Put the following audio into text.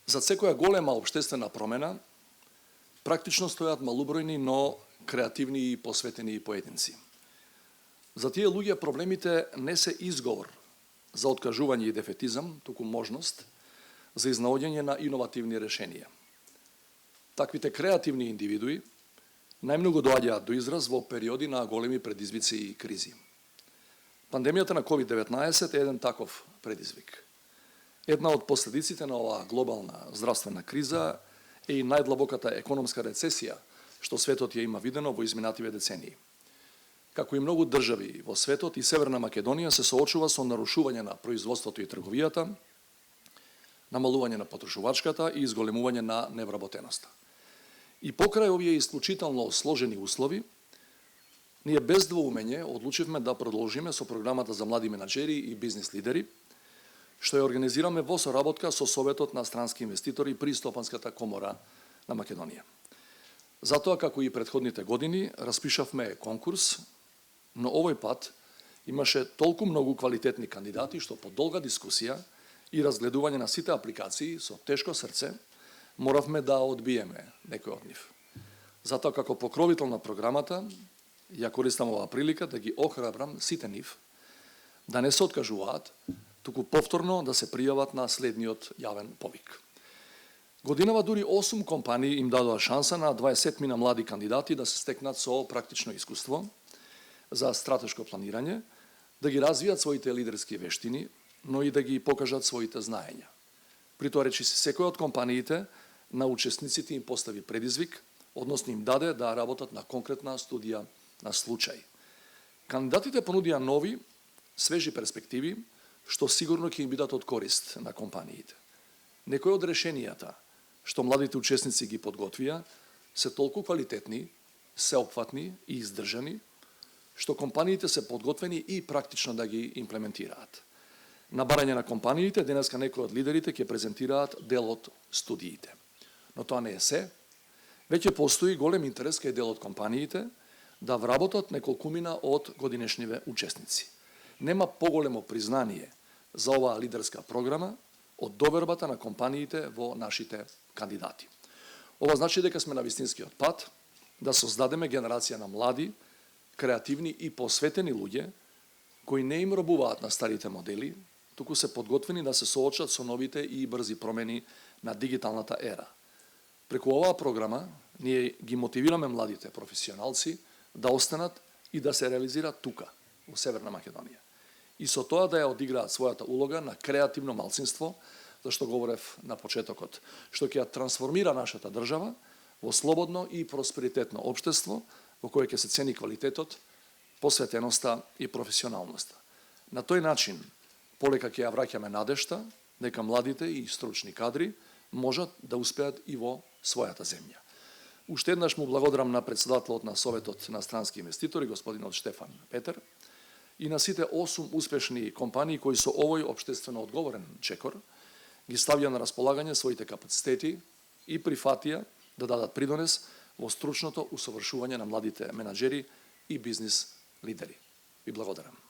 За секоја голема општествена промена практично стојат малобројни, но креативни и посветени поединци. За тие луѓе проблемите не се изговор за откажување и дефетизам, туку можност за изнаоѓање на иновативни решенија. Таквите креативни индивидуи најмногу доаѓаат до израз во периоди на големи предизвици и кризи. Пандемијата на COVID-19 е еден таков предизвик. Една од последиците на оваа глобална здравствена криза е и најдлабоката економска рецесија што светот ја има видено во изминативе децении. Како и многу држави во светот, и Северна Македонија се соочува со нарушување на производството и трговијата, намалување на потрошувачката и изголемување на невработеноста. И покрај овие исклучително сложени услови, ние без двоумење одлучивме да продолжиме со програмата за млади менаџери и бизнис лидери, што ја организираме во соработка со Советот на странски инвеститори при Стопанската комора на Македонија. Затоа, како и претходните години, распишавме конкурс, но овој пат имаше толку многу квалитетни кандидати што по долга дискусија и разгледување на сите апликации со тешко срце моравме да одбиеме некој од нив. Затоа, како покровител на програмата, ја користам оваа прилика да ги охрабрам сите нив да не се откажуваат, туку повторно да се пријават на следниот јавен повик. Годинава дури 8 компании им дадоа шанса на 20 на млади кандидати да се стекнат со практично искуство за стратешко планирање, да ги развијат своите лидерски вештини, но и да ги покажат своите знаења. При тоа речиси секој од компаниите на учесниците им постави предизвик, односно им даде да работат на конкретна студија на случај. Кандидатите понудија нови, свежи перспективи, што сигурно ќе им бидат од корист на компаниите. Некои од решенијата што младите учесници ги подготвија се толку квалитетни, сеопфатни и издржани, што компаниите се подготвени и практично да ги имплементираат. На барање на компаниите, денеска некои од лидерите ќе презентираат дел од студиите. Но тоа не е се. Веќе постои голем интерес кај дел од компаниите да вработат неколкумина од годинешниве учесници. Нема поголемо признание за оваа лидерска програма од довербата на компаниите во нашите кандидати. Ова значи дека сме на вистинскиот пат да создадеме генерација на млади, креативни и посветени луѓе кои не им робуваат на старите модели, туку се подготвени да се соочат со новите и брзи промени на дигиталната ера. Преку оваа програма ние ги мотивираме младите професионалци да останат и да се реализираат тука, во Северна Македонија. И со тоа да ја одиграат својата улога на креативно малцинство, за што говорев на почетокот, што ќе ја трансформира нашата држава во слободно и просперитетно општество, во кое ќе се цени квалитетот, посветеноста и професионалноста. На тој начин, полека ќе ја враќаме надежта дека младите и стручни кадри можат да успеат и во својата земја. Уште еднаш му благодарам на председателот на Советот на странски инвеститори, господинот Штефан Петер, и на сите 8 успешни компании кои со овој општествено одговорен чекор ги ставија на располагање своите капацитети и прифатија да дадат придонес во стручното усовршување на младите менаџери и бизнис лидери. Ви благодарам.